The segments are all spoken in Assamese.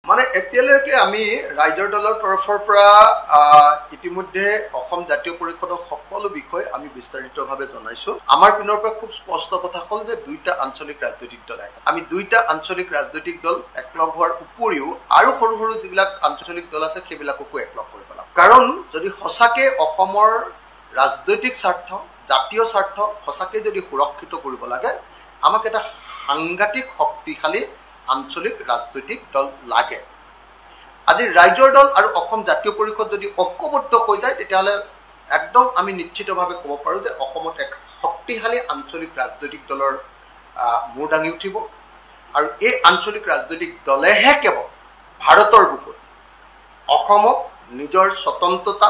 মানে এতিয়ালৈকে আমি ৰাইজৰ দলৰ তৰফৰ পৰা ইতিমধ্যে অসম জাতীয় পৰিষদৰ সকলো বিষয় আমি বিস্তাৰিতভাৱে জনাইছো। আমাৰ পিনৰ পৰা খুব স্পষ্ট কথা হ'ল যে দুইটা আঞ্চলিক ৰাজনৈতিক দল আমি দুইটা আঞ্চলিক ৰাজনৈতিক দল একলগ হোৱাৰ উপৰিও আৰু সৰু সৰু যিবিলাক আঞ্চলিক দল আছে সেইবিলাককো একলগ কৰি পেলাম। কাৰণ যদি সঁচাকে অসমৰ ৰাজনৈতিক স্বাৰ্থ জাতীয় স্বাৰ্থ সঁচাকে যদি সুৰক্ষিত কৰিব লাগে আমাক এটা সাংঘাতিক শক্তিশালী আঞ্চলিক ৰাজনৈতিক দল লাগে। আজি ৰাইজৰ দল আৰু অসম জাতীয় পৰিষদ যদি ঐক্যবদ্ধ হৈ যায় তেতিয়াহ'লে একদম আমি নিশ্চিতভাৱে ক'ব পাৰোঁ যে অসমত এক শক্তিশালী আঞ্চলিক ৰাজনৈতিক দলৰ মূৰ দাঙি উঠিব আৰু এই আঞ্চলিক ৰাজনৈতিক দলেহে কেৱল ভাৰতৰ বুকুত অসমক নিজৰ স্বতন্ত্ৰতা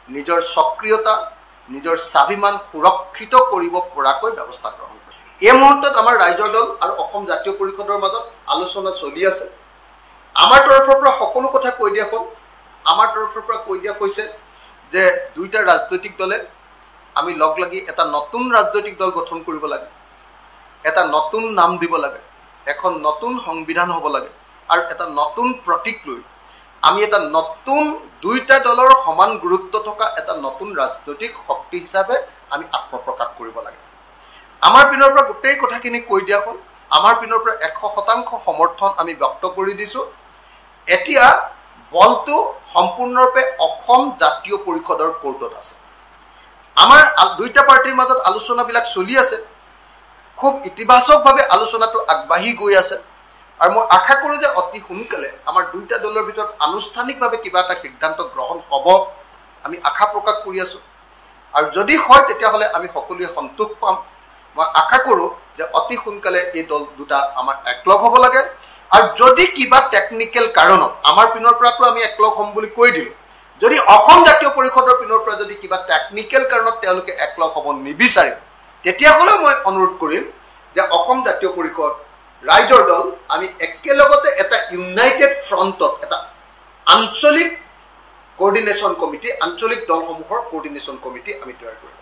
নিজৰ সক্ৰিয়তা নিজৰ স্বাভিমান সুৰক্ষিত কৰিব পৰাকৈ ব্যৱস্থা গ্ৰহণ কৰে। এই মুহূৰ্তত আমাৰ ৰাইজৰ দল আৰু অসম জাতীয় পৰিষদৰ মাজত আলোচনা চলি আছে। আমাৰ তৰফৰ পৰা সকলো কথা কৈ দিয়া হ'ল। আমাৰ তৰফৰ পৰা কৈ দিয়া হৈছে যে দুইটা ৰাজনৈতিক দলে আমি লগ লাগি এটা নতুন ৰাজনৈতিক দল গঠন কৰিব লাগে, এটা নতুন নাম দিব লাগে, এখন নতুন সংবিধান হ'ব লাগে আৰু এটা নতুন প্ৰতীক লৈ আমি এটা নতুন দুইটা দলৰ সমান গুৰুত্ব থকা এটা নতুন ৰাজনৈতিক শক্তি হিচাপে আমি আত্মপ্ৰকাশ কৰিব লাগে। আমাৰ পিনৰ পৰা গোটেই কথাখিনি কৈ দিয়া হ'ল। আমাৰ পিনৰ পৰা 100% সমৰ্থন আমি ব্যক্ত কৰি দিছোঁ। এতিয়া বলটো সম্পূৰ্ণৰূপে অসম জাতীয় পৰিষদৰ কোৰ্টত আছে। আমাৰ দুইটা পাৰ্টিৰ মাজত আলোচনাবিলাক চলি আছে। খুব ইতিবাচকভাৱে আলোচনাটো আগবাঢ়ি গৈ আছে আৰু মই আশা কৰোঁ যে অতি সোনকালে আমাৰ দুইটা দলৰ ভিতৰত আনুষ্ঠানিকভাৱে কিবা এটা সিদ্ধান্ত গ্ৰহণ হ'ব আমি আশা প্ৰকাশ কৰি আছোঁ। আৰু যদি হয় তেতিয়াহ'লে আমি সকলোৱে সন্তোষ পাম। মই আশা কৰোঁ যে অতি সোনকালে এই দল দুটা আমাৰ একলগ হ'ব লাগে আৰু যদি কিবা টেকনিকেল কাৰণত আমাৰ পিনৰ পৰাতো আমি একলগ হ'ম বুলি কৈ দিলোঁ, যদি অসম জাতীয় পৰিষদৰ পিনৰ পৰা যদি কিবা টেকনিকেল কাৰণত তেওঁলোকে একলগ হ'ব নিবিচাৰে তেতিয়াহ'লেও মই অনুৰোধ কৰিম যে অসম জাতীয় পৰিষদ ৰাইজৰ দল আমি একেলগতে এটা ইউনাইটেড ফ্ৰণ্টত এটা আঞ্চলিক কোঅৰ্ডিনেশ্যন কমিটি আঞ্চলিক দলসমূহৰ কোঅৰ্ডিনেশ্যন কমিটি আমি তৈয়াৰ কৰিম।